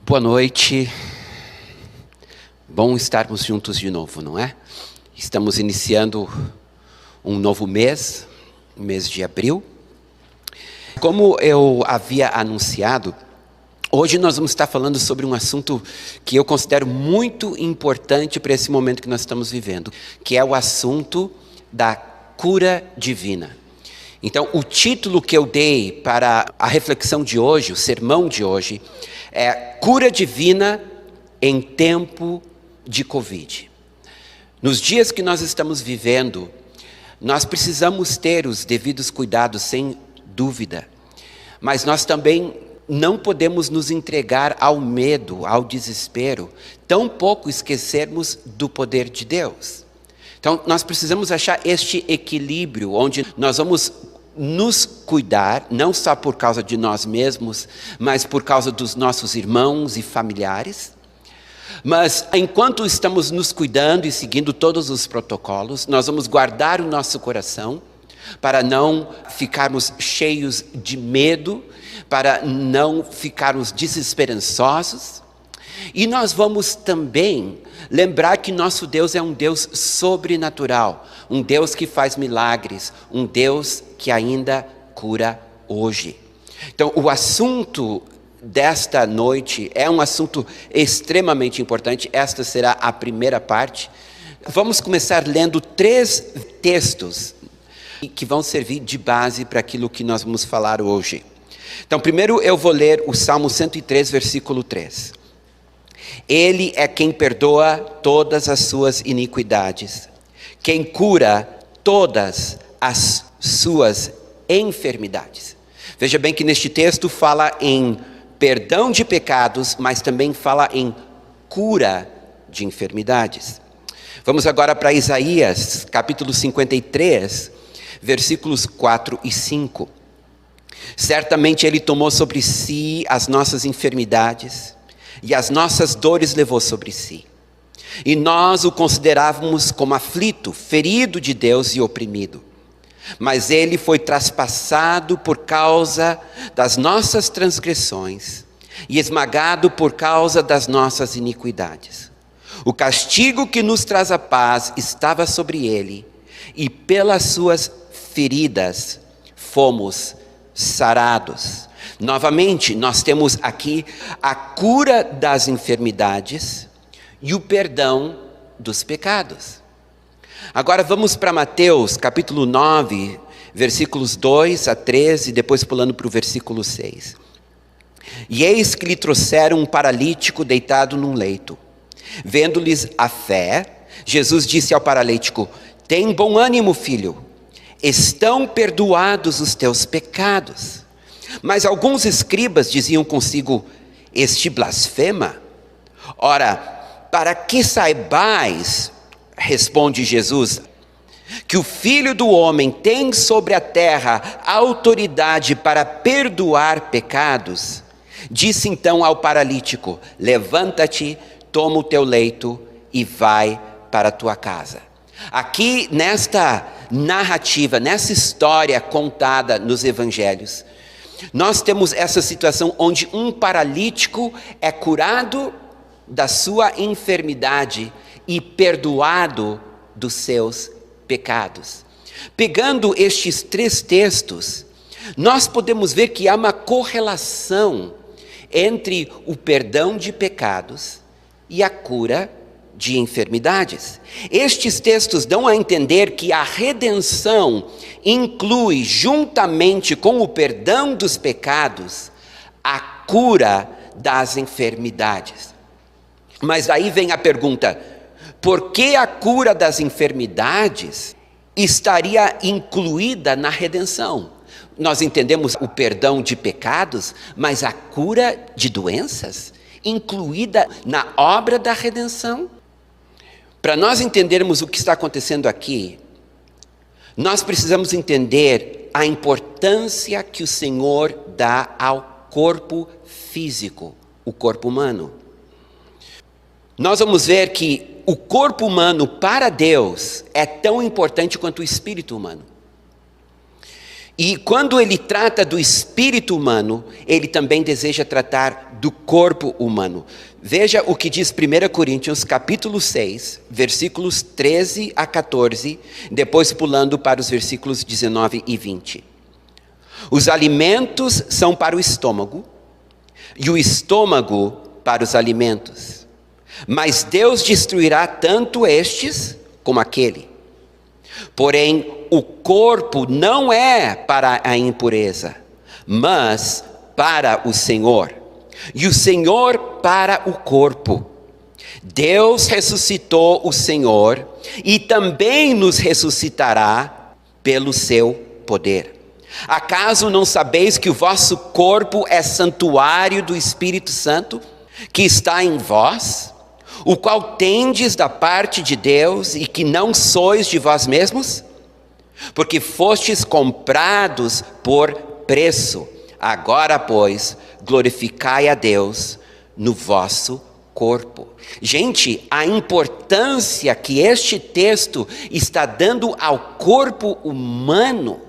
Boa noite, bom estarmos juntos de novo, não é? Estamos iniciando um novo mês, o mês de abril. Como eu havia anunciado, hoje nós vamos estar falando sobre um assunto que eu considero muito importante para esse momento que nós estamos vivendo, que é o assunto da cura divina. Então, o título que eu dei para a reflexão de hoje, o sermão de hoje, é Cura Divina em Tempo de Covid. Nos dias que nós estamos vivendo, nós precisamos ter os devidos cuidados, sem dúvida. Mas nós também não podemos nos entregar ao medo, ao desespero, tampouco esquecermos do poder de Deus. Então, nós precisamos achar este equilíbrio, onde nós vamos nos cuidar, não só por causa de nós mesmos, mas por causa dos nossos irmãos e familiares. Mas, enquanto estamos nos cuidando e seguindo todos os protocolos, nós vamos guardar o nosso coração, para não ficarmos cheios de medo, para não ficarmos desesperançosos. E nós vamos também lembrar que nosso Deus é um Deus sobrenatural, um Deus que faz milagres, um Deus que ainda cura hoje. Então, o assunto desta noite é um assunto extremamente importante. Esta será a primeira parte. Vamos começar lendo 3 textos que vão servir de base para aquilo que nós vamos falar hoje. Então, primeiro eu vou ler o Salmo 103, versículo 3. Ele é quem perdoa todas as suas iniquidades, quem cura todas as suas enfermidades. Veja bem que neste texto fala em perdão de pecados, mas também fala em cura de enfermidades. Vamos agora para Isaías, capítulo 53, versículos 4 e 5. Certamente Ele tomou sobre si as nossas enfermidades, e as nossas dores levou sobre si. E nós o considerávamos como aflito, ferido de Deus e oprimido. Mas ele foi traspassado por causa das nossas transgressões e esmagado por causa das nossas iniquidades. O castigo que nos traz a paz estava sobre ele, e pelas suas feridas fomos sarados. Novamente, nós temos aqui a cura das enfermidades e o perdão dos pecados. Agora vamos para Mateus, capítulo 9, versículos 2 a 13, depois pulando para o versículo 6. E eis que lhe trouxeram um paralítico deitado num leito. Vendo-lhes a fé, Jesus disse ao paralítico: tem bom ânimo, filho, estão perdoados os teus pecados. Mas alguns escribas diziam consigo: este blasfema? Ora, para que saibais, responde Jesus, que o Filho do Homem tem sobre a terra autoridade para perdoar pecados, disse então ao paralítico: levanta-te, toma o teu leito e vai para a tua casa. Aqui nesta narrativa, nessa história contada nos evangelhos, nós temos essa situação onde um paralítico é curado da sua enfermidade e perdoado dos seus pecados. Pegando estes 3 textos, nós podemos ver que há uma correlação entre o perdão de pecados e a cura de enfermidades. Estes textos dão a entender que a redenção inclui, juntamente com o perdão dos pecados, a cura das enfermidades. Mas aí vem a pergunta: por que a cura das enfermidades estaria incluída na redenção? Nós entendemos o perdão de pecados, mas a cura de doenças incluída na obra da redenção? Para nós entendermos o que está acontecendo aqui, nós precisamos entender a importância que o Senhor dá ao corpo físico, o corpo humano. Nós vamos ver que o corpo humano para Deus é tão importante quanto o espírito humano. E quando ele trata do espírito humano, ele também deseja tratar do corpo humano. Veja o que diz 1 Coríntios capítulo 6, versículos 13 a 14, depois pulando para os versículos 19 e 20. Os alimentos são para o estômago, e o estômago para os alimentos. Mas Deus destruirá tanto estes como aquele. Porém, o corpo não é para a impureza, mas para o Senhor, e o Senhor para o corpo. Deus ressuscitou o Senhor e também nos ressuscitará pelo seu poder. Acaso não sabeis que o vosso corpo é santuário do Espírito Santo, que está em vós, o qual tendes da parte de Deus e que não sois de vós mesmos? Porque fostes comprados por preço. Agora, pois, glorificai a Deus no vosso corpo. Gente, a importância que este texto está dando ao corpo humano.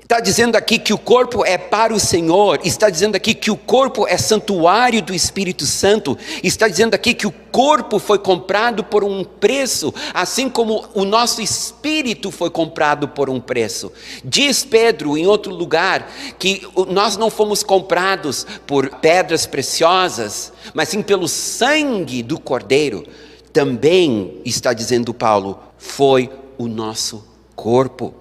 Está dizendo aqui que o corpo é para o Senhor, está dizendo aqui que o corpo é santuário do Espírito Santo, está dizendo aqui que o corpo foi comprado por um preço, assim como o nosso espírito foi comprado por um preço. Diz Pedro em outro lugar que nós não fomos comprados por pedras preciosas, mas sim pelo sangue do Cordeiro. Também, está dizendo Paulo, foi o nosso corpo.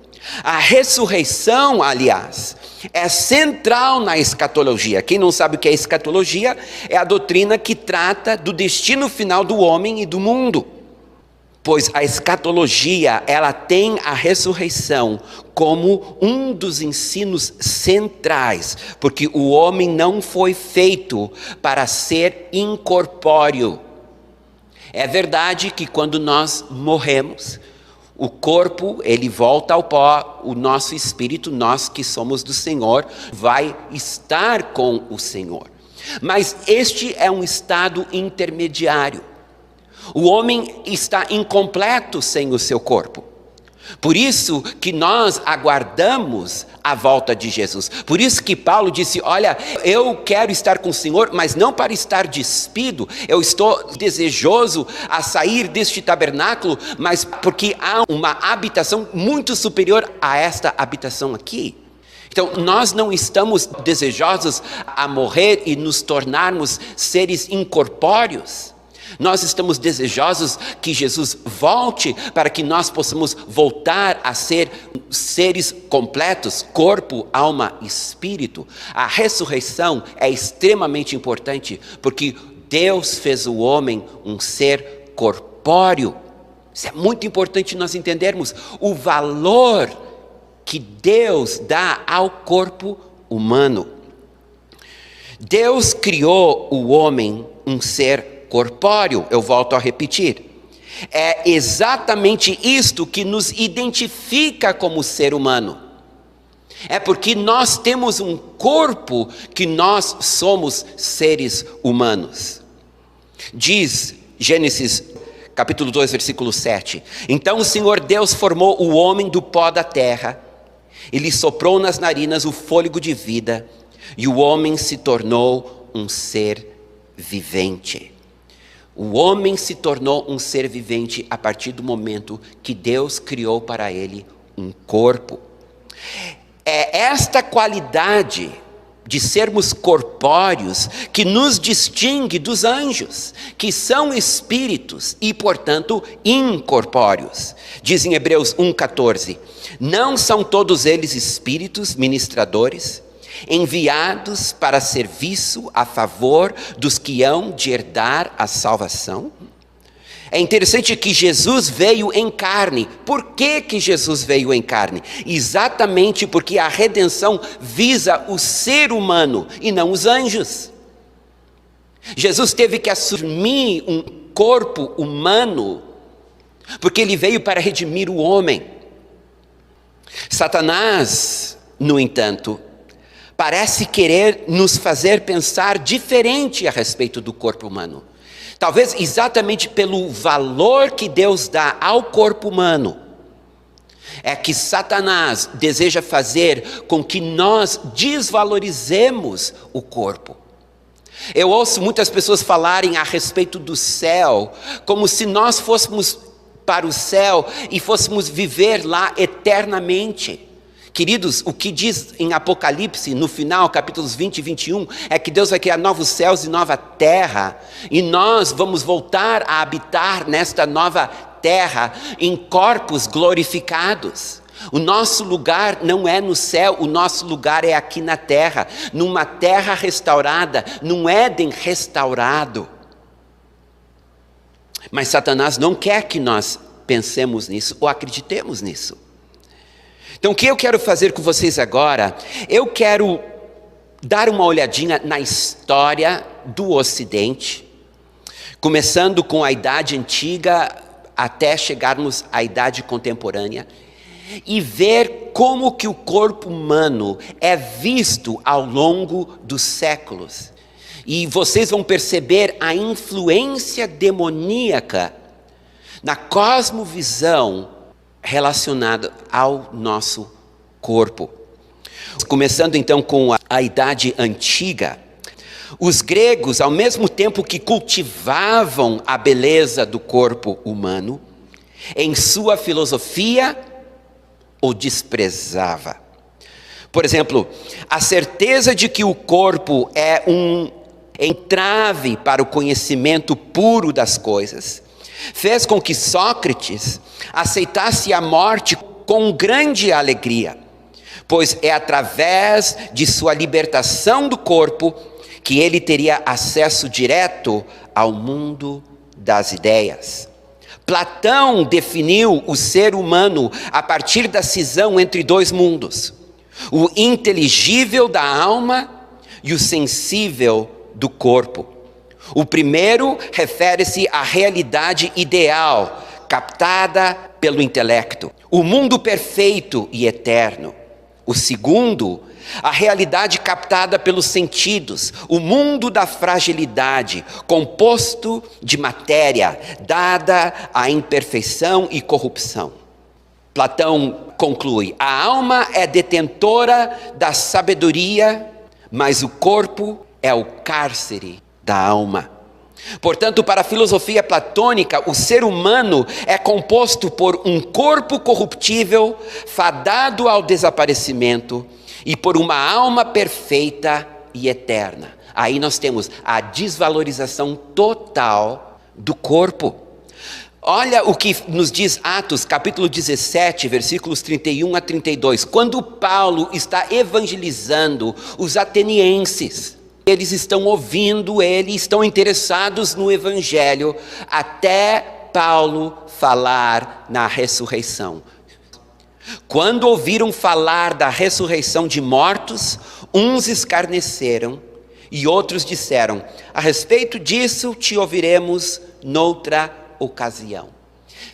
A ressurreição, aliás, é central na escatologia. Quem não sabe o que é escatologia, é a doutrina que trata do destino final do homem e do mundo. Pois a escatologia, ela tem a ressurreição como um dos ensinos centrais, porque o homem não foi feito para ser incorpóreo. É verdade que quando nós morremos, o corpo, ele volta ao pó, o nosso espírito, nós que somos do Senhor, vai estar com o Senhor. Mas este é um estado intermediário. O homem está incompleto sem o seu corpo. Por isso que nós aguardamos a volta de Jesus. Por isso que Paulo disse, olha, eu quero estar com o Senhor, mas não para estar despido. Eu estou desejoso a sair deste tabernáculo, mas porque há uma habitação muito superior a esta habitação aqui. Então, nós não estamos desejosos a morrer e nos tornarmos seres incorpóreos. Nós estamos desejosos que Jesus volte para que nós possamos voltar a ser seres completos, corpo, alma e espírito. A ressurreição é extremamente importante porque Deus fez o homem um ser corpóreo. Isso é muito importante nós entendermos o valor que Deus dá ao corpo humano. Deus criou o homem um ser corpóreo, eu volto a repetir. É exatamente isto que nos identifica como ser humano. É porque nós temos um corpo que nós somos seres humanos. Diz Gênesis capítulo 2, versículo 7. Então o Senhor Deus formou o homem do pó da terra, e lhe soprou nas narinas o fôlego de vida, e o homem se tornou um ser vivente. O homem se tornou um ser vivente a partir do momento que Deus criou para ele um corpo. É esta qualidade de sermos corpóreos que nos distingue dos anjos, que são espíritos e, portanto, incorpóreos. Diz em Hebreus 1,14, não são todos eles espíritos ministradores, enviados para serviço a favor dos que hão de herdar a salvação? É interessante que Jesus veio em carne. Por que Jesus veio em carne? Exatamente porque a redenção visa o ser humano e não os anjos. Jesus teve que assumir um corpo humano, porque ele veio para redimir o homem. Satanás, no entanto, parece querer nos fazer pensar diferente a respeito do corpo humano. Talvez exatamente pelo valor que Deus dá ao corpo humano. é que Satanás deseja fazer com que nós desvalorizemos o corpo. Eu ouço muitas pessoas falarem a respeito do céu, como se nós fôssemos para o céu e fôssemos viver lá eternamente. Queridos, o que diz em Apocalipse, no final, capítulos 20 e 21, é que Deus vai criar novos céus e nova terra, e nós vamos voltar a habitar nesta nova terra em corpos glorificados. O nosso lugar não é no céu, o nosso lugar é aqui na terra, numa terra restaurada, num Éden restaurado. Mas Satanás não quer que nós pensemos nisso ou acreditemos nisso. Então o que eu quero fazer com vocês agora, eu quero dar uma olhadinha na história do Ocidente, começando com a Idade Antiga até chegarmos à Idade Contemporânea, e ver como que o corpo humano é visto ao longo dos séculos. E vocês vão perceber a influência demoníaca na cosmovisão relacionada ao nosso corpo. Começando então com a Idade Antiga, os gregos, ao mesmo tempo que cultivavam a beleza do corpo humano, em sua filosofia o desprezava. Por exemplo, a certeza de que o corpo é um entrave para o conhecimento puro das coisas fez com que Sócrates aceitasse a morte com grande alegria, pois é através de sua libertação do corpo que ele teria acesso direto ao mundo das ideias. Platão definiu o ser humano a partir da cisão entre dois mundos: o inteligível da alma e o sensível do corpo. O primeiro refere-se à realidade ideal, captada pelo intelecto, o mundo perfeito e eterno. O segundo, a realidade captada pelos sentidos, o mundo da fragilidade, composto de matéria, dada à imperfeição e corrupção. Platão conclui: a alma é detentora da sabedoria, mas o corpo é o cárcere da alma. Portanto, para a filosofia platônica, o ser humano é composto por um corpo corruptível, fadado ao desaparecimento, e por uma alma perfeita e eterna. Aí nós temos a desvalorização total do corpo. Olha o que nos diz Atos, capítulo 17, versículos 31 a 32. Quando Paulo está evangelizando os atenienses, eles estão ouvindo ele, estão interessados no evangelho, até Paulo falar na ressurreição. Quando ouviram falar da ressurreição de mortos, uns escarneceram e outros disseram: a respeito disso te ouviremos noutra ocasião.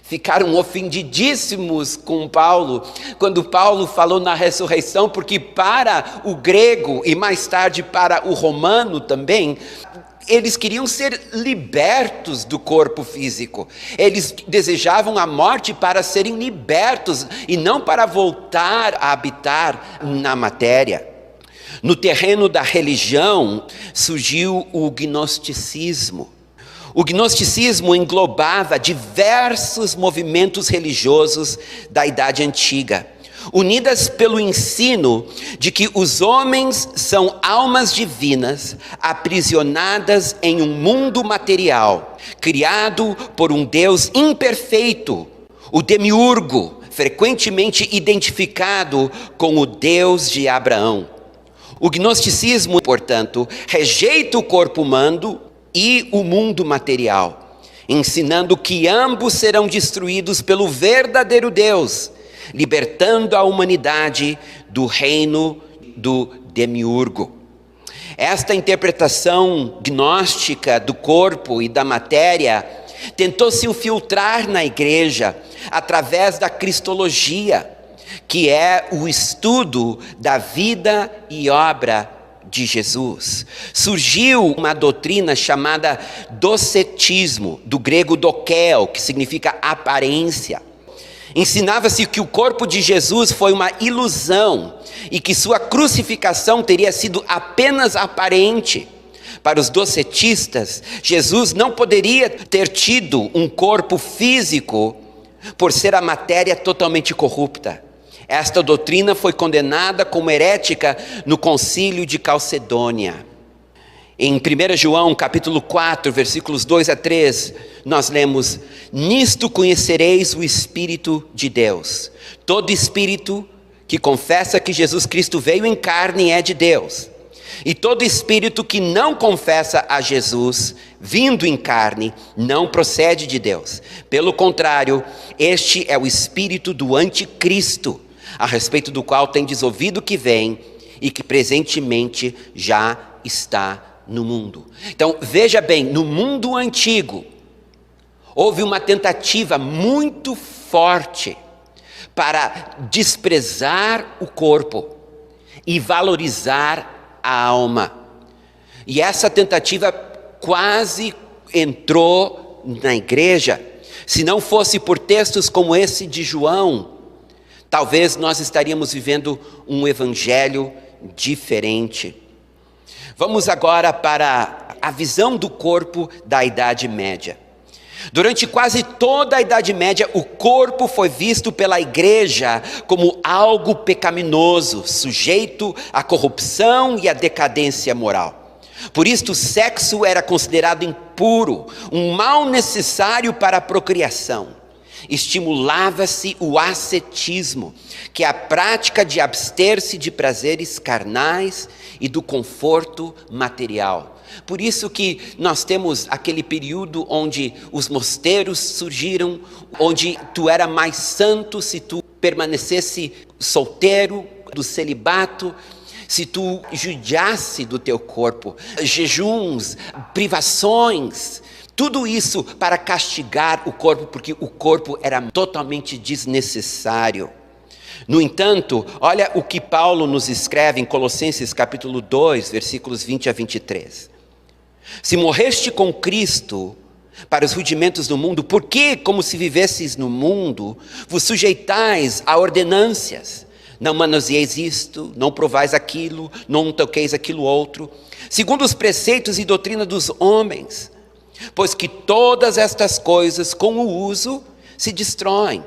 Ficaram ofendidíssimos com Paulo, quando Paulo falou na ressurreição, porque para o grego e mais tarde para o romano também, eles queriam ser libertos do corpo físico. Eles desejavam a morte para serem libertos e não para voltar a habitar na matéria. No terreno da religião surgiu o gnosticismo. O gnosticismo englobava diversos movimentos religiosos da Idade Antiga, unidas pelo ensino de que os homens são almas divinas aprisionadas em um mundo material, criado por um Deus imperfeito, o demiurgo, frequentemente identificado com o Deus de Abraão. O gnosticismo, portanto, rejeita o corpo humano e o mundo material, ensinando que ambos serão destruídos pelo verdadeiro Deus, libertando a humanidade do reino do demiurgo. Esta interpretação gnóstica do corpo e da matéria tentou se infiltrar na igreja através da cristologia, que é o estudo da vida e obra de Jesus. Surgiu uma doutrina chamada docetismo, do grego dokel, que significa aparência. Ensinava-se que o corpo de Jesus foi uma ilusão e que sua crucificação teria sido apenas aparente. Para os docetistas, Jesus não poderia ter tido um corpo físico por ser a matéria totalmente corrupta. Esta doutrina foi condenada como herética no concílio de Calcedônia. Em 1 João capítulo 4, versículos 2 a 3, nós lemos: nisto conhecereis o Espírito de Deus. Todo espírito que confessa que Jesus Cristo veio em carne é de Deus. E todo espírito que não confessa a Jesus, vindo em carne, não procede de Deus. Pelo contrário, este é o espírito do anticristo, a respeito do qual tendes ouvido que vem e que presentemente já está no mundo. Então, veja bem, no mundo antigo, houve uma tentativa muito forte para desprezar o corpo e valorizar a alma. E essa tentativa quase entrou na igreja. Se não fosse por textos como esse de João, talvez nós estaríamos vivendo um evangelho diferente. Vamos agora para a visão do corpo da Idade Média. Durante quase toda a Idade Média, o corpo foi visto pela igreja como algo pecaminoso, sujeito à corrupção e à decadência moral. Por isso, o sexo era considerado impuro, um mal necessário para a procriação. Estimulava-se o ascetismo, que é a prática de abster-se de prazeres carnais e do conforto material. Por isso que nós temos aquele período onde os mosteiros surgiram, onde tu era mais santo se tu permanecesse solteiro, do celibato, se tu judiasse do teu corpo, jejuns, privações, tudo isso para castigar o corpo, porque o corpo era totalmente desnecessário. No entanto, olha o que Paulo nos escreve em Colossenses capítulo 2, versículos 20 a 23. Se morreste com Cristo para os rudimentos do mundo, por que, como se vivesseis no mundo, vos sujeitais a ordenâncias? Não manuseeis isto, não provais aquilo, não toqueis aquilo outro, segundo os preceitos e doutrina dos homens, pois que todas estas coisas com o uso se destroem.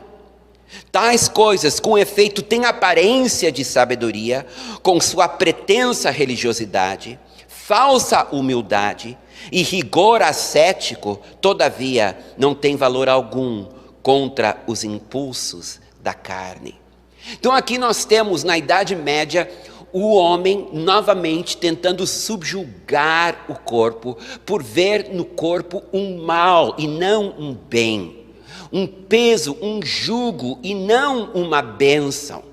Tais coisas, com efeito, têm aparência de sabedoria, com sua pretensa religiosidade, falsa humildade e rigor ascético, todavia não tem valor algum contra os impulsos da carne. Então aqui nós temos na Idade Média o homem novamente tentando subjugar o corpo por ver no corpo um mal e não um bem, um peso, um jugo e não uma bênção.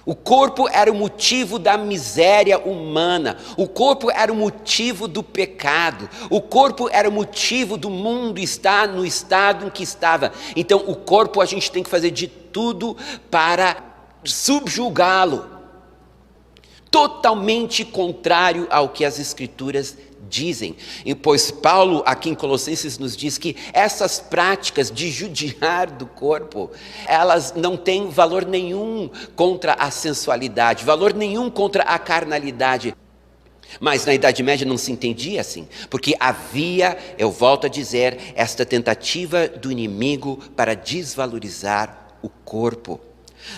O corpo era o motivo da miséria humana, o corpo era o motivo do pecado, o corpo era o motivo do mundo estar no estado em que estava. Então o corpo a gente tem que fazer de tudo para subjugá-lo. Totalmente contrário ao que as Escrituras dizem. E pois Paulo aqui em Colossenses nos diz que essas práticas de judiar do corpo, elas não têm valor nenhum contra a sensualidade, valor nenhum contra a carnalidade. Mas na Idade Média não se entendia assim, porque havia, eu volto a dizer, esta tentativa do inimigo para desvalorizar o corpo.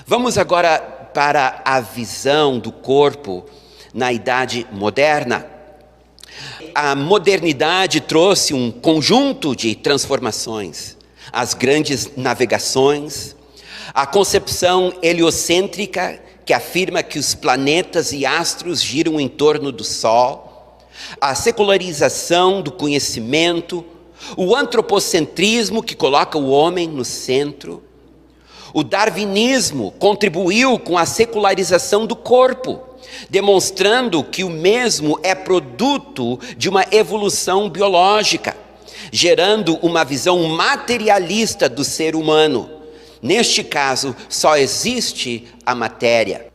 Vamos agora para a visão do corpo na Idade Moderna. A modernidade trouxe um conjunto de transformações, as grandes navegações, a concepção heliocêntrica que afirma que os planetas e astros giram em torno do Sol, a secularização do conhecimento, o antropocentrismo que coloca o homem no centro. O darwinismo contribuiu com a secularização do corpo, demonstrando que o mesmo é produto de uma evolução biológica, gerando uma visão materialista do ser humano. Neste caso, só existe a matéria.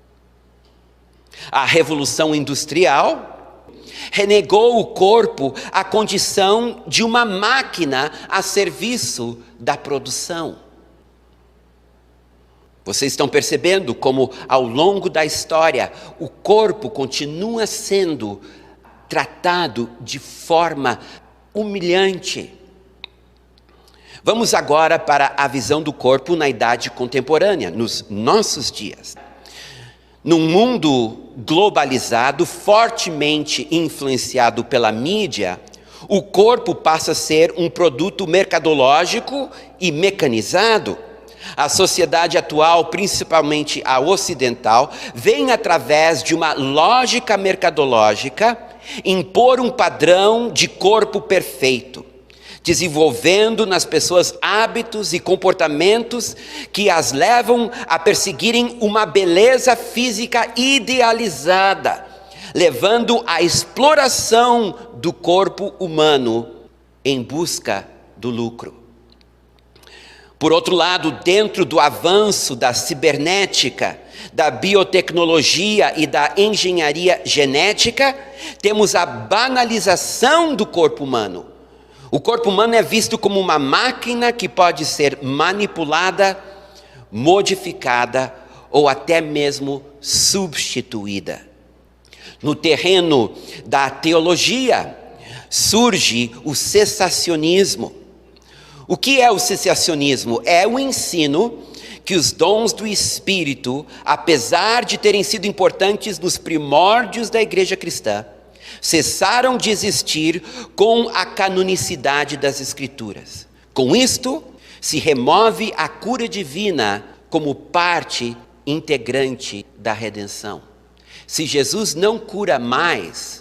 A Revolução Industrial renegou o corpo à condição de uma máquina a serviço da produção. Vocês estão percebendo como, ao longo da história, o corpo continua sendo tratado de forma humilhante. Vamos agora para a visão do corpo na idade contemporânea, nos nossos dias. Num mundo globalizado, fortemente influenciado pela mídia, o corpo passa a ser um produto mercadológico e mecanizado. A sociedade atual, principalmente a ocidental, vem através de uma lógica mercadológica impor um padrão de corpo perfeito, desenvolvendo nas pessoas hábitos e comportamentos que as levam a perseguirem uma beleza física idealizada, levando à exploração do corpo humano em busca do lucro. Por outro lado, dentro do avanço da cibernética, da biotecnologia e da engenharia genética, temos a banalização do corpo humano. O corpo humano é visto como uma máquina que pode ser manipulada, modificada ou até mesmo substituída. No terreno da teologia, surge o cessacionismo. O que é o cessacionismo? É o ensino que os dons do Espírito, apesar de terem sido importantes nos primórdios da igreja cristã, cessaram de existir com a canonicidade das Escrituras. Com isto, se remove a cura divina como parte integrante da redenção. Se Jesus não cura mais,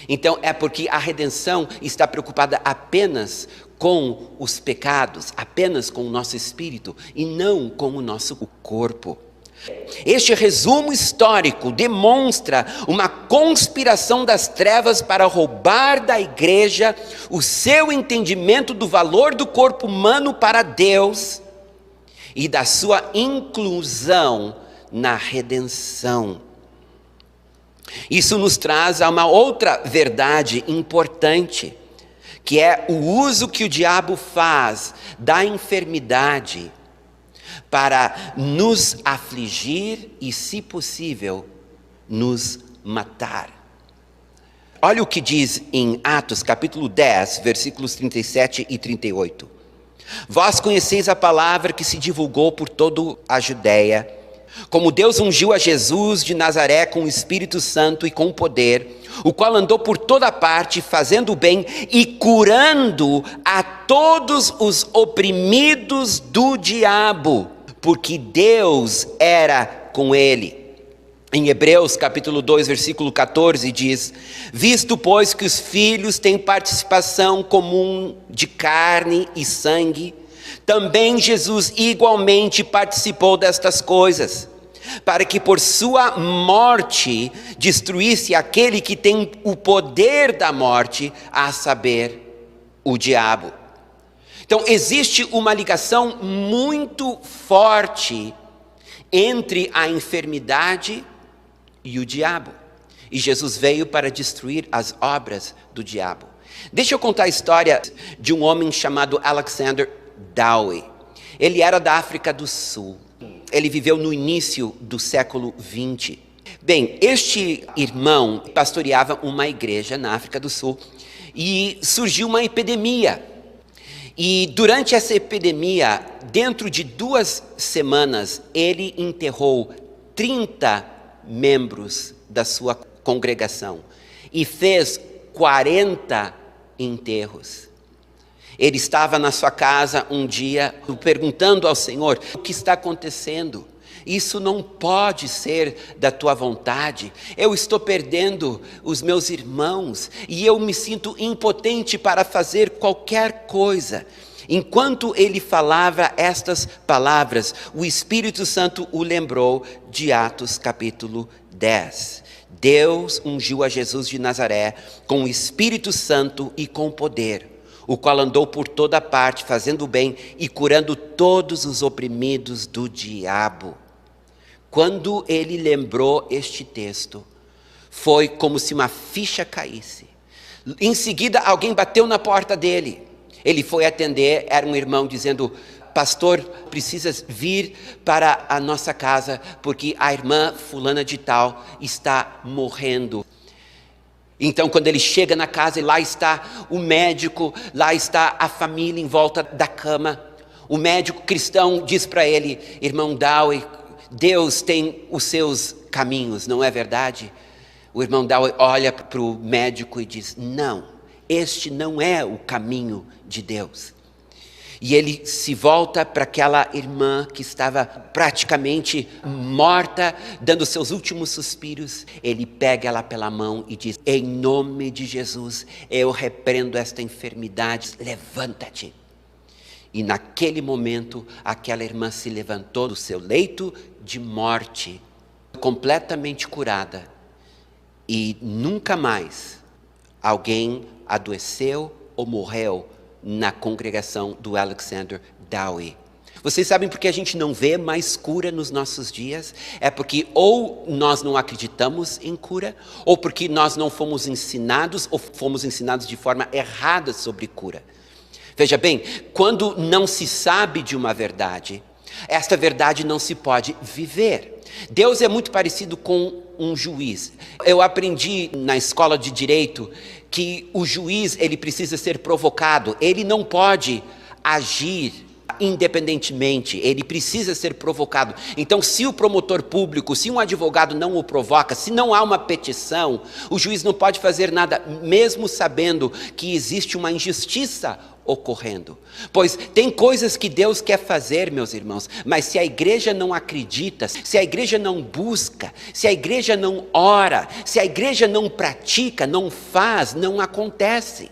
então é porque a redenção está preocupada apenas com os pecados, apenas com o nosso espírito e não com o nosso corpo. Este resumo histórico demonstra uma conspiração das trevas para roubar da igreja o seu entendimento do valor do corpo humano para Deus e da sua inclusão na redenção. Isso nos traz a uma outra verdade importante, que é o uso que o diabo faz da enfermidade para nos afligir e, se possível, nos matar. Olha o que diz em Atos capítulo 10, versículos 37 e 38. Vós conheceis a palavra que se divulgou por toda a Judéia, como Deus ungiu a Jesus de Nazaré com o Espírito Santo e com poder, o qual andou por toda parte, fazendo o bem e curando a todos os oprimidos do diabo, porque Deus era com ele. Em Hebreus capítulo 2, versículo 14 diz: visto, pois, que os filhos têm participação comum de carne e sangue, também Jesus igualmente participou destas coisas, para que por sua morte destruísse aquele que tem o poder da morte, a saber, o diabo. Então existe uma ligação muito forte entre a enfermidade e o diabo. E Jesus veio para destruir as obras do diabo. Deixa eu contar a história de um homem chamado Alexander Dowie. Ele era da África do Sul. Ele viveu no início do século 20. Bem, este irmão pastoreava uma igreja na África do Sul e surgiu uma epidemia. E durante essa epidemia, dentro de 2 semanas, ele enterrou 30 membros da sua congregação e fez 40 enterros. Ele estava na sua casa um dia perguntando ao Senhor: o que está acontecendo? Isso não pode ser da tua vontade. Eu estou perdendo os meus irmãos e eu me sinto impotente para fazer qualquer coisa. Enquanto ele falava estas palavras, o Espírito Santo o lembrou de Atos capítulo 10. Deus ungiu a Jesus de Nazaré com o Espírito Santo e com poder, o qual andou por toda parte fazendo o bem e curando todos os oprimidos do diabo. Quando ele lembrou este texto, foi como se uma ficha caísse. Em seguida, alguém bateu na porta dele. Ele foi atender, era um irmão dizendo: pastor, precisa vir para a nossa casa, porque a irmã fulana de tal está morrendo. Então, quando ele chega na casa, lá está o médico, lá está a família em volta da cama. O médico cristão diz para ele: irmão Dowie, Deus tem os seus caminhos, não é verdade? O irmão Dowie olha para o médico e diz: não, este não é o caminho de Deus. E ele se volta para aquela irmã que estava praticamente morta, dando seus últimos suspiros. Ele pega ela pela mão e diz: em nome de Jesus, eu repreendo esta enfermidade, levanta-te. E naquele momento, aquela irmã se levantou do seu leito de morte, completamente curada. E nunca mais alguém adoeceu ou morreu na congregação do Alexander Dowie. Vocês sabem por que a gente não vê mais cura nos nossos dias? É porque ou nós não acreditamos em cura, ou porque nós não fomos ensinados, ou fomos ensinados de forma errada sobre cura. Veja bem, quando não se sabe de uma verdade, esta verdade não se pode viver. Deus é muito parecido com um juiz. Eu aprendi na escola de direito que o juiz, ele precisa ser provocado. Ele não pode agir independentemente, ele precisa ser provocado. Então, se o promotor público, se um advogado não o provoca, se não há uma petição, o juiz não pode fazer nada, mesmo sabendo que existe uma injustiça ocorrendo. Pois tem coisas que Deus quer fazer, meus irmãos, mas se a igreja não acredita, se a igreja não busca, se a igreja não ora, se a igreja não pratica, não faz, não acontece.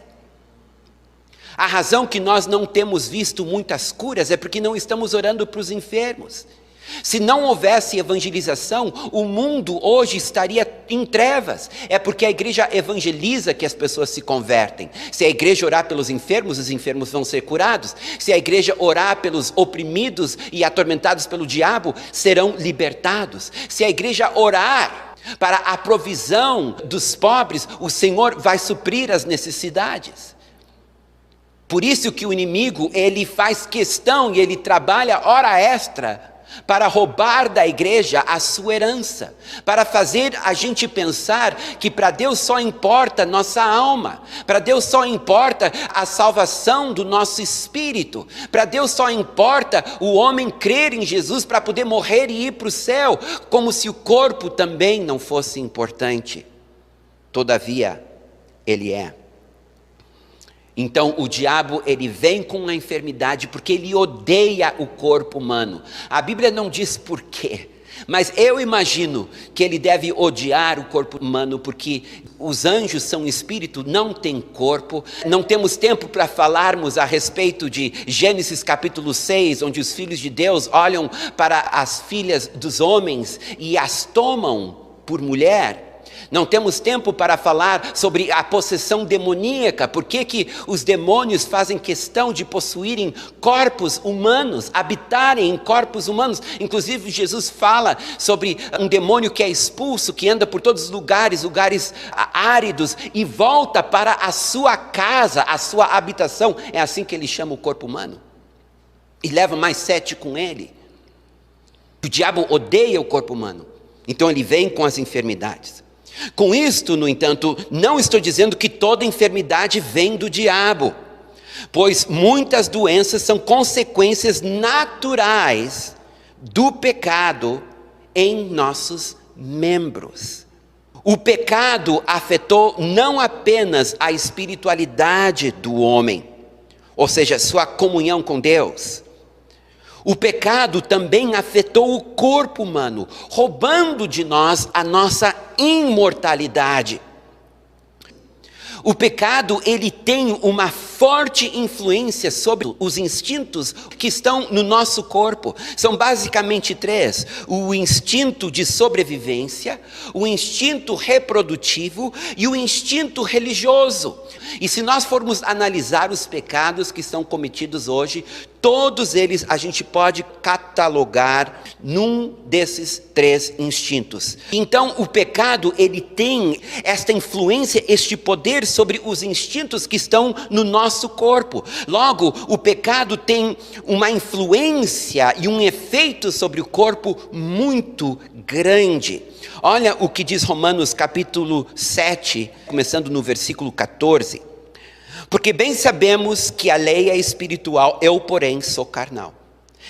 A razão que nós não temos visto muitas curas é porque não estamos orando para os enfermos. Se não houvesse evangelização, o mundo hoje estaria em trevas. É porque a igreja evangeliza que as pessoas se convertem. Se a igreja orar pelos enfermos, os enfermos vão ser curados. Se a igreja orar pelos oprimidos e atormentados pelo diabo, serão libertados. Se a igreja orar para a provisão dos pobres, o Senhor vai suprir as necessidades. Por isso que o inimigo, ele faz questão e ele trabalha hora extra para roubar da igreja a sua herança, para fazer a gente pensar que para Deus só importa nossa alma, para Deus só importa a salvação do nosso espírito, para Deus só importa o homem crer em Jesus para poder morrer e ir para o céu, como se o corpo também não fosse importante. Todavia, ele é. Então o diabo, ele vem com a enfermidade porque ele odeia o corpo humano. A Bíblia não diz por quê, mas eu imagino que ele deve odiar o corpo humano porque os anjos são espírito, não tem corpo. Não temos tempo para falarmos a respeito de Gênesis capítulo 6, onde os filhos de Deus olham para as filhas dos homens e as tomam por mulher. Não temos tempo para falar sobre a possessão demoníaca, por que os demônios fazem questão de possuírem corpos humanos, habitarem em corpos humanos. Inclusive Jesus fala sobre um demônio que é expulso, que anda por todos os lugares áridos e volta para a sua casa, a sua habitação. É assim que ele chama o corpo humano. E leva mais 7 com ele. O diabo odeia o corpo humano, então ele vem com as enfermidades. Com isto, no entanto, não estou dizendo que toda enfermidade vem do diabo, pois muitas doenças são consequências naturais do pecado em nossos membros. O pecado afetou não apenas a espiritualidade do homem, ou seja, sua comunhão com Deus. O pecado também afetou o corpo humano, roubando de nós a nossa imortalidade. O pecado, ele tem uma forte influência sobre os instintos que estão no nosso corpo. São basicamente 3: o instinto de sobrevivência, o instinto reprodutivo e o instinto religioso. E se nós formos analisar os pecados que são cometidos hoje, Todos eles a gente pode catalogar num desses 3 instintos. Então o pecado, ele tem esta influência, este poder sobre os instintos que estão no nosso corpo. Logo, o pecado tem uma influência e um efeito sobre o corpo muito grande. Olha o que diz Romanos capítulo 7, começando no versículo 14. Porque bem sabemos que a lei é espiritual, eu, porém, sou carnal,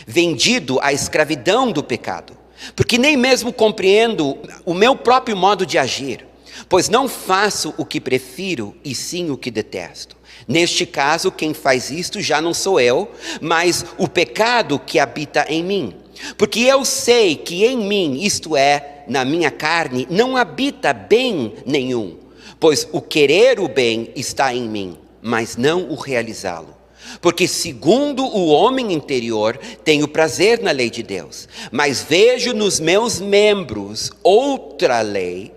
vendido à escravidão do pecado, porque nem mesmo compreendo o meu próprio modo de agir, pois não faço o que prefiro, e sim o que detesto. Neste caso, quem faz isto já não sou eu, mas o pecado que habita em mim. Porque eu sei que em mim, isto é, na minha carne, não habita bem nenhum, pois o querer o bem está em mim, mas não o realizá-lo. Porque segundo o homem interior, tenho prazer na lei de Deus, mas vejo nos meus membros outra lei,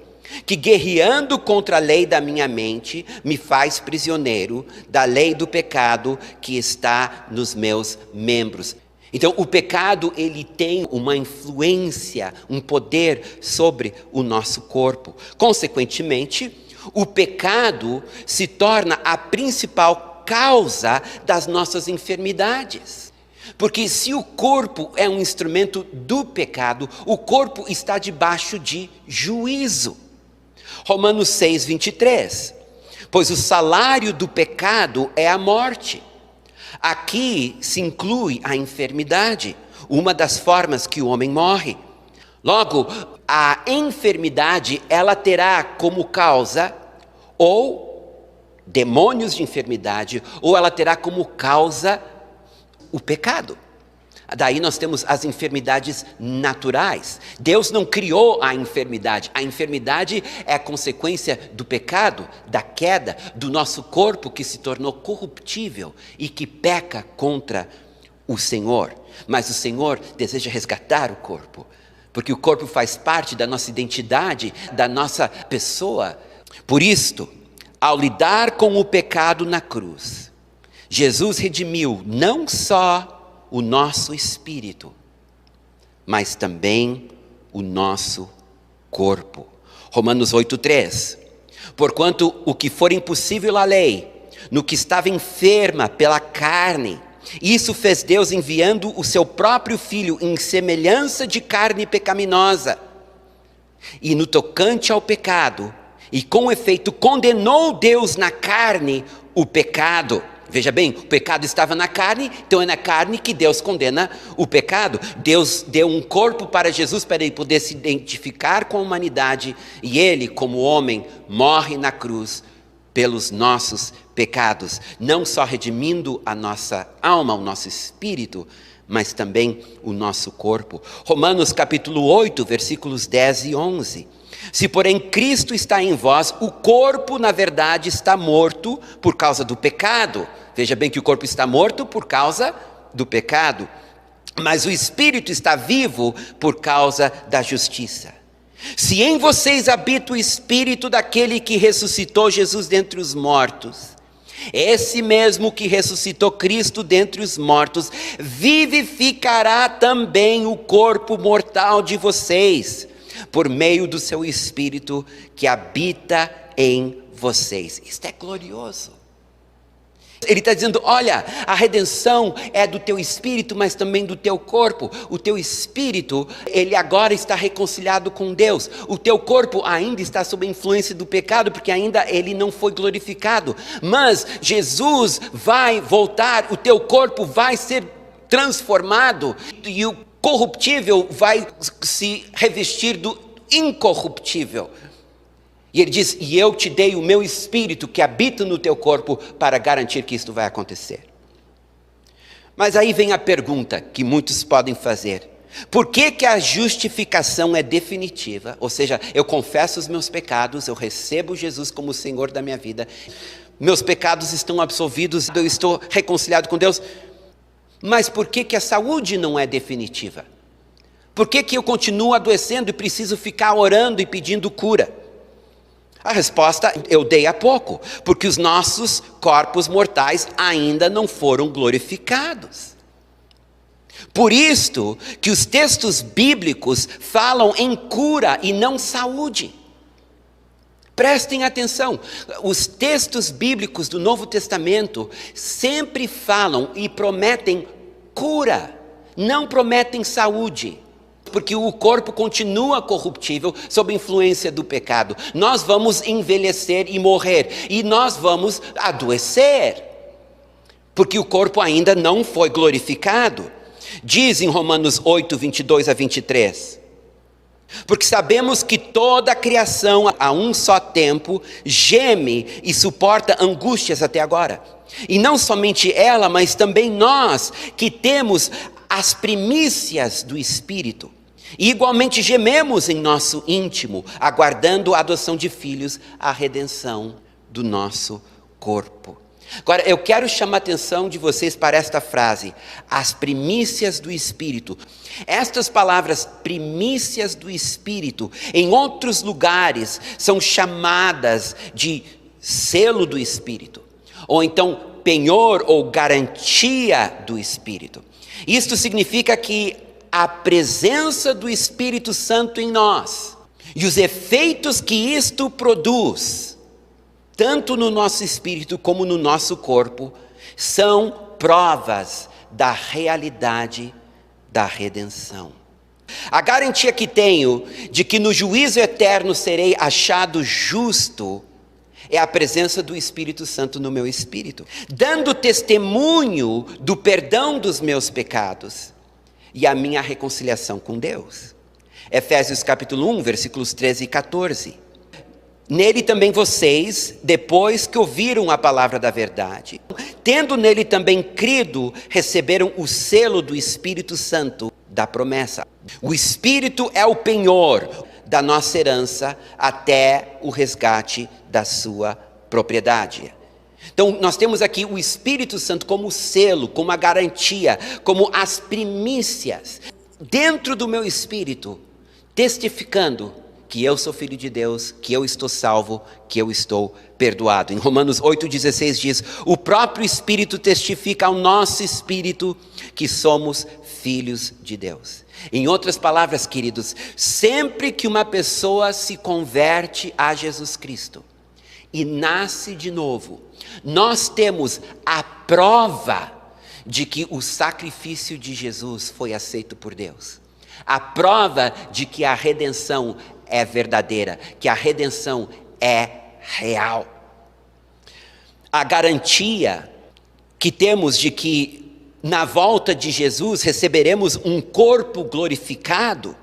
que guerreando contra a lei da minha mente, me faz prisioneiro da lei do pecado que está nos meus membros. Então o pecado, ele tem uma influência, um poder sobre o nosso corpo. Consequentemente, o pecado se torna a principal causa das nossas enfermidades. Porque se o corpo é um instrumento do pecado, o corpo está debaixo de juízo. Romanos 6, 23. Pois o salário do pecado é a morte. Aqui se inclui a enfermidade, uma das formas que o homem morre. Logo, a enfermidade, ela terá como causa ou demônios de enfermidade, ou ela terá como causa o pecado. Daí nós temos as enfermidades naturais. Deus não criou a enfermidade é a consequência do pecado, da queda, do nosso corpo que se tornou corruptível e que peca contra o Senhor. Mas o Senhor deseja resgatar o corpo, porque o corpo faz parte da nossa identidade, da nossa pessoa. Por isto, ao lidar com o pecado na cruz, Jesus redimiu não só o nosso espírito, mas também o nosso corpo. Romanos 8:3. Porquanto o que for impossível à lei, no que estava enferma pela carne, isso fez Deus enviando o seu próprio Filho em semelhança de carne pecaminosa. E no tocante ao pecado, e com efeito condenou Deus na carne o pecado. Veja bem, o pecado estava na carne, então é na carne que Deus condena o pecado. Deus deu um corpo para Jesus para ele poder se identificar com a humanidade, e ele, como homem, morre na cruz pelos nossos pecados, não só redimindo a nossa alma, o nosso espírito, mas também o nosso corpo. Romanos capítulo 8, versículos 10 e 11. Se porém Cristo está em vós, o corpo na verdade está morto por causa do pecado. Veja bem que o corpo está morto por causa do pecado, mas o espírito está vivo por causa da justiça. Se em vocês habita o espírito daquele que ressuscitou Jesus dentre os mortos, esse mesmo que ressuscitou Cristo dentre os mortos, vivificará também o corpo mortal de vocês, por meio do seu Espírito que habita em vocês. Isto é glorioso. Ele está dizendo, olha, a redenção é do teu espírito, mas também do teu corpo. O teu espírito, ele agora está reconciliado com Deus. O teu corpo ainda está sob a influência do pecado, porque ainda ele não foi glorificado. Mas Jesus vai voltar, o teu corpo vai ser transformado, e o corruptível vai se revestir do incorruptível. E ele diz, e eu te dei o meu espírito que habita no teu corpo para garantir que isto vai acontecer. Mas aí vem a pergunta que muitos podem fazer. Por que a justificação é definitiva? Ou seja, eu confesso os meus pecados, eu recebo Jesus como o Senhor da minha vida, meus pecados estão absolvidos, eu estou reconciliado com Deus. Mas por que a saúde não é definitiva? Por que eu continuo adoecendo e preciso ficar orando e pedindo cura? A resposta eu dei há pouco, porque os nossos corpos mortais ainda não foram glorificados. Por isto que os textos bíblicos falam em cura e não saúde. Prestem atenção, os textos bíblicos do Novo Testamento sempre falam e prometem cura, não prometem saúde. Porque o corpo continua corruptível sob influência do pecado. Nós vamos envelhecer e morrer, e nós vamos adoecer, porque o corpo ainda não foi glorificado. Diz em Romanos 8, 22 a 23, porque sabemos que toda a criação a um só tempo geme e suporta angústias até agora. E não somente ela, mas também nós que temos as primícias do Espírito. E igualmente gememos em nosso íntimo, aguardando a adoção de filhos, a redenção do nosso corpo. Agora, eu quero chamar a atenção de vocês para esta frase, as primícias do Espírito. Estas palavras, primícias do Espírito, em outros lugares, são chamadas de selo do Espírito, ou então penhor ou garantia do Espírito. Isto significa que a presença do Espírito Santo em nós e os efeitos que isto produz, tanto no nosso espírito como no nosso corpo, são provas da realidade da redenção. A garantia que tenho de que no juízo eterno serei achado justo é a presença do Espírito Santo no meu espírito, dando testemunho do perdão dos meus pecados e a minha reconciliação com Deus. Efésios capítulo 1, versículos 13 e 14. Nele também vocês, depois que ouviram a palavra da verdade, tendo nele também crido, receberam o selo do Espírito Santo da promessa. O Espírito é o penhor da nossa herança até o resgate da sua propriedade. Então, nós temos aqui o Espírito Santo como selo, como a garantia, como as primícias, dentro do meu espírito, testificando que eu sou filho de Deus, que eu estou salvo, que eu estou perdoado. Em Romanos 8,16 diz, o próprio Espírito testifica ao nosso espírito que somos filhos de Deus. Em outras palavras, queridos, sempre que uma pessoa se converte a Jesus Cristo e nasce de novo, nós temos a prova de que o sacrifício de Jesus foi aceito por Deus. A prova de que a redenção é verdadeira, que a redenção é real. A garantia que temos de que na volta de Jesus receberemos um corpo glorificado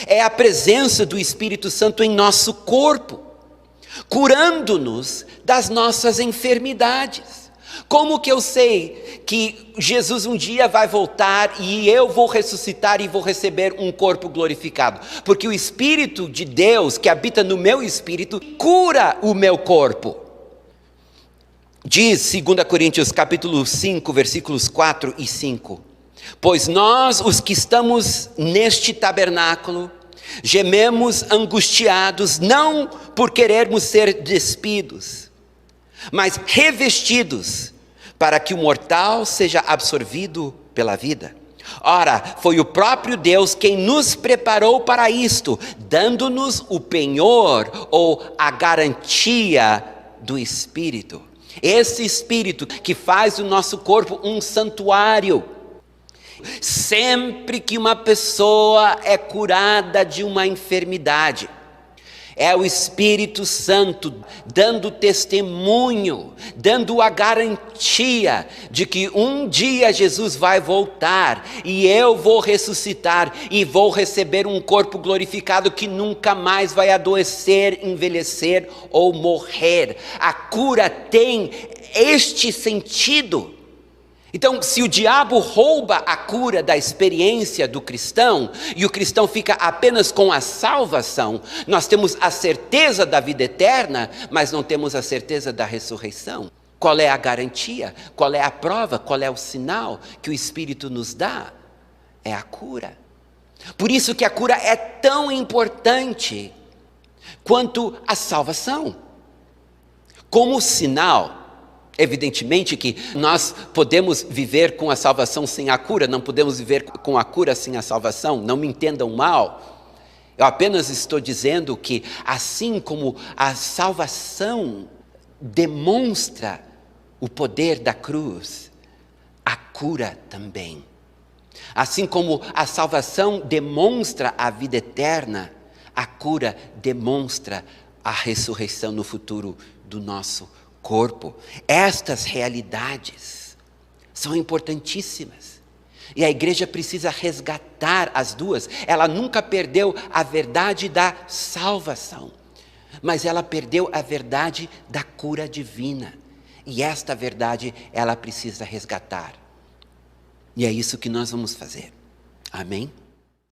é a presença do Espírito Santo em nosso corpo, curando-nos das nossas enfermidades. Como que eu sei que Jesus um dia vai voltar e eu vou ressuscitar e vou receber um corpo glorificado? Porque o Espírito de Deus que habita no meu espírito cura o meu corpo. Diz 2 Coríntios capítulo 5, versículos 4 e 5. Pois nós, os que estamos neste tabernáculo, gememos angustiados, não por querermos ser despidos, mas revestidos, para que o mortal seja absorvido pela vida. Ora, foi o próprio Deus quem nos preparou para isto, dando-nos o penhor ou a garantia do Espírito. Esse Espírito que faz do nosso corpo um santuário. Sempre que uma pessoa é curada de uma enfermidade, é o Espírito Santo dando testemunho, dando a garantia de que um dia Jesus vai voltar e eu vou ressuscitar e vou receber um corpo glorificado que nunca mais vai adoecer, envelhecer ou morrer. A cura tem este sentido. Então, se o diabo rouba a cura da experiência do cristão, e o cristão fica apenas com a salvação, nós temos a certeza da vida eterna, mas não temos a certeza da ressurreição. Qual é a garantia? Qual é a prova? Qual é o sinal que o Espírito nos dá? É a cura. Por isso que a cura é tão importante quanto a salvação. Como sinal, Evidentemente que nós podemos viver com a salvação sem a cura, não podemos viver com a cura sem a salvação, não me entendam mal. Eu apenas estou dizendo que assim como a salvação demonstra o poder da cruz, a cura também. Assim como a salvação demonstra a vida eterna, a cura demonstra a ressurreição no futuro do nosso corpo. Estas realidades são importantíssimas. E a igreja precisa resgatar as duas. Ela nunca perdeu a verdade da salvação, mas ela perdeu a verdade da cura divina. E esta verdade ela precisa resgatar. E é isso que nós vamos fazer. Amém?